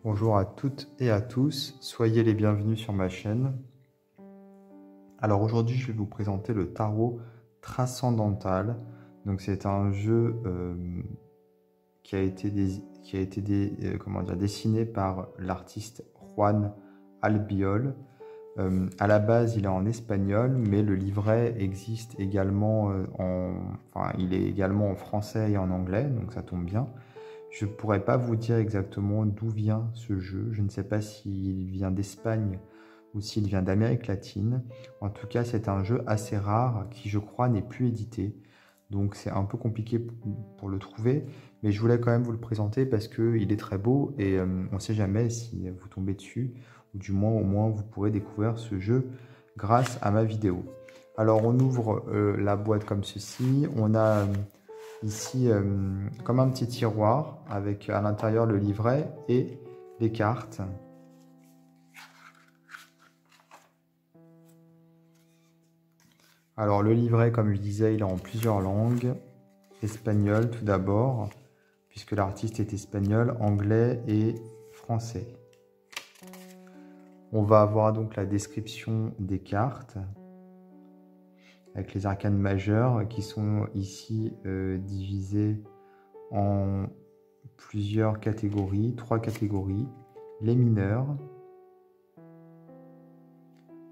Bonjour à toutes et à tous, soyez les bienvenus sur ma chaîne. Alors aujourd'hui je vais vous présenter le tarot transcendantal. Donc c'est un jeu qui a été dessiné par l'artiste Juan Albiol. À la base il est en espagnol, mais le livret existe également il est également en français et en anglais, donc ça tombe bien. Je ne pourrais pas vous dire exactement d'où vient ce jeu. Je ne sais pas s'il vient d'Espagne ou s'il vient d'Amérique latine. En tout cas, c'est un jeu assez rare qui, je crois, n'est plus édité. Donc c'est un peu compliqué pour le trouver. Mais je voulais quand même vous le présenter parce qu'il est très beau et on ne sait jamais si vous tombez dessus. Ou du moins, au moins, vous pourrez découvrir ce jeu grâce à ma vidéo. Alors on ouvre la boîte comme ceci. On a... ici, comme un petit tiroir avec à l'intérieur le livret et les cartes. Alors le livret, comme je disais, il est en plusieurs langues. Espagnol tout d'abord, puisque l'artiste est espagnol, anglais et français. On va avoir donc la description des cartes avec les arcanes majeures qui sont ici divisées en plusieurs catégories, 3 catégories, les mineurs.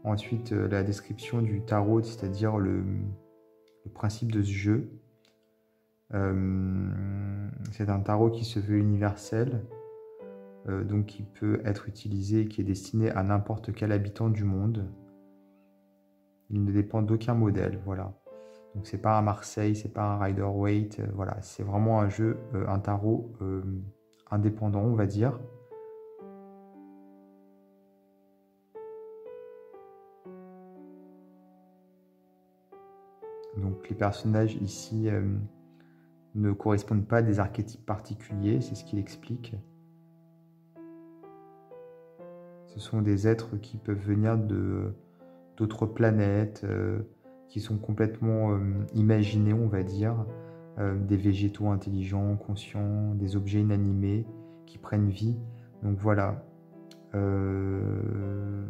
Ensuite, la description du tarot, c'est-à-dire le principe de ce jeu. C'est un tarot qui se veut universel, donc qui peut être utilisé, qui est destiné à n'importe quel habitant du monde. Il ne dépend d'aucun modèle, voilà. Donc c'est pas un Marseille, c'est pas un Rider-Waite, voilà. C'est vraiment un jeu, un tarot indépendant, on va dire. Donc les personnages ici ne correspondent pas à des archétypes particuliers, c'est ce qu'il explique. Ce sont des êtres qui peuvent venir d'autres planètes, qui sont complètement imaginés, on va dire, des végétaux intelligents, conscients, des objets inanimés qui prennent vie. Donc voilà, le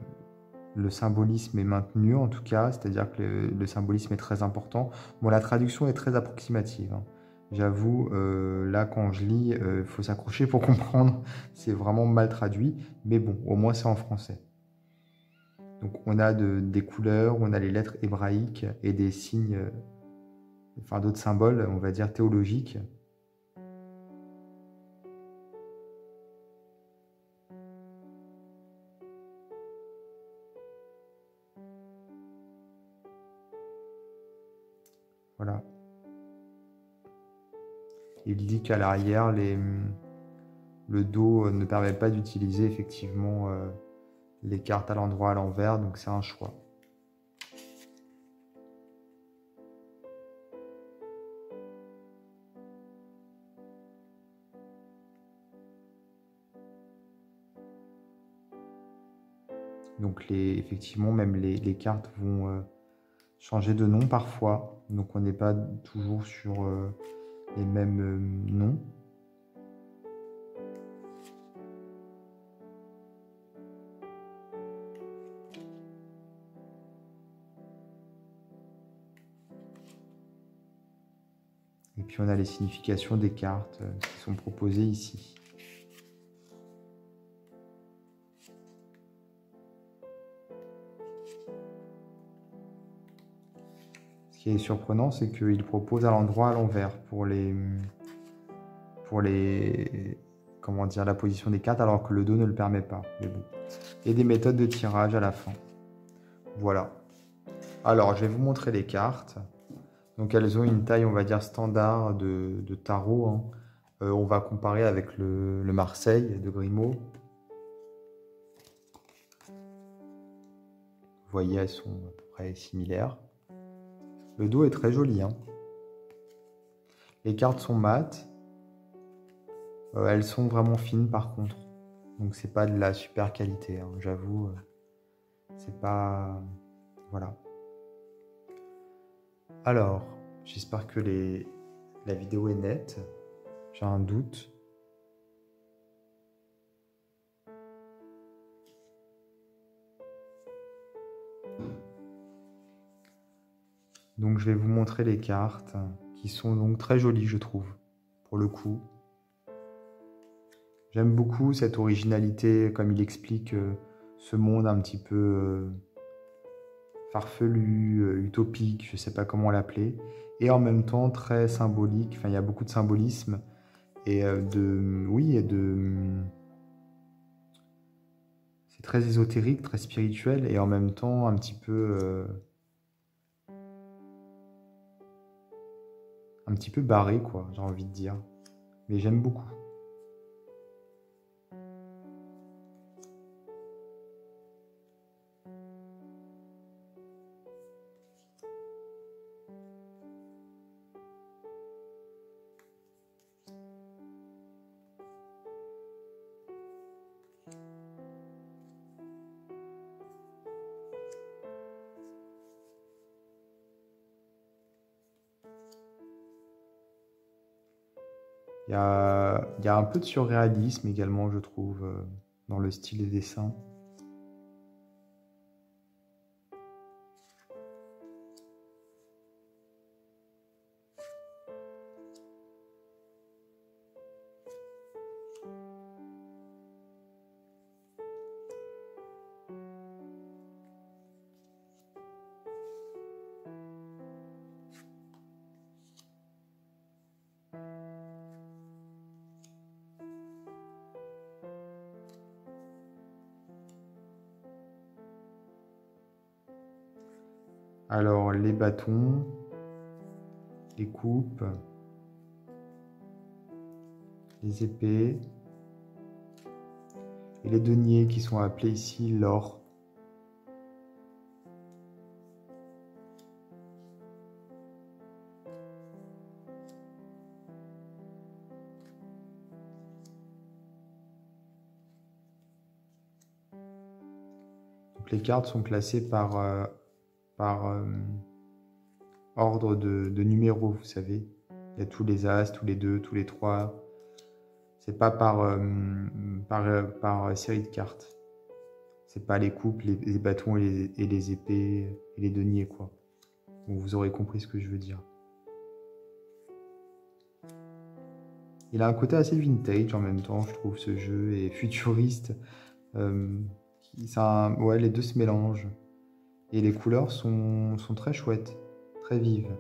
symbolisme est maintenu en tout cas, c'est-à-dire que le symbolisme est très important. Bon, la traduction est très approximative, hein. J'avoue, là quand je lis, il faut s'accrocher pour comprendre, c'est vraiment mal traduit, mais bon, au moins c'est en français. Donc on a des couleurs, on a les lettres hébraïques et des signes, enfin d'autres symboles, on va dire théologiques. Voilà. Il dit qu'à l'arrière, le dos ne permet pas d'utiliser effectivement les cartes à l'endroit à l'envers, donc c'est un choix. Donc effectivement, même les cartes vont changer de nom parfois, donc on n'est pas toujours sur les mêmes noms. Et puis on a les significations des cartes qui sont proposées ici. Ce qui est surprenant, c'est qu'il propose à l'endroit à l'envers pour comment dire, la position des cartes, alors que le dos ne le permet pas. Mais bon. Et des méthodes de tirage à la fin. Voilà. Alors, je vais vous montrer les cartes. Donc, elles ont une taille, on va dire, standard de tarot, hein. On va comparer avec le Marseille de Grimaud. Vous voyez, elles sont à peu près similaires. Le dos est très joli, hein. Les cartes sont mates. Elles sont vraiment fines par contre. Donc c'est pas de la super qualité, hein, j'avoue. C'est pas... Voilà. Alors, j'espère que la vidéo est nette. J'ai un doute. Donc je vais vous montrer les cartes qui sont donc très jolies, je trouve, pour le coup. J'aime beaucoup cette originalité, comme il explique ce monde un petit peu farfelu, utopique, je ne sais pas comment l'appeler, et en même temps très symbolique. Enfin, il y a beaucoup de symbolisme et c'est très ésotérique, très spirituel et en même temps un petit peu barré, quoi, j'ai envie de dire. Mais j'aime beaucoup. Il y a un peu de surréalisme également, je trouve, dans le style des dessins. Alors, les bâtons, les coupes, les épées et les deniers qui sont appelés ici l'or. Donc, les cartes sont classées par ordre de numéros, vous savez. Il y a tous les as, tous les 2, tous les 3. C'est pas par série de cartes. C'est pas les coupes, les bâtons et les épées et les deniers, quoi. Donc, vous aurez compris ce que je veux dire. Il a un côté assez vintage en même temps, je trouve, ce jeu, et futuriste. Ouais, les deux se mélangent. Et les couleurs sont très chouettes, très vives.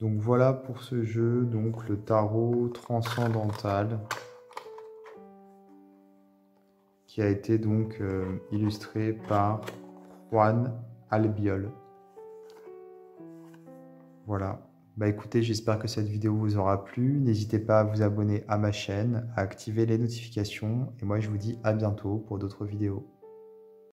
Donc voilà pour ce jeu, donc le tarot transcendantal, qui a été donc illustré par Juan Albiol. Voilà. Bah écoutez, j'espère que cette vidéo vous aura plu. N'hésitez pas à vous abonner à ma chaîne, à activer les notifications. Et moi, je vous dis à bientôt pour d'autres vidéos.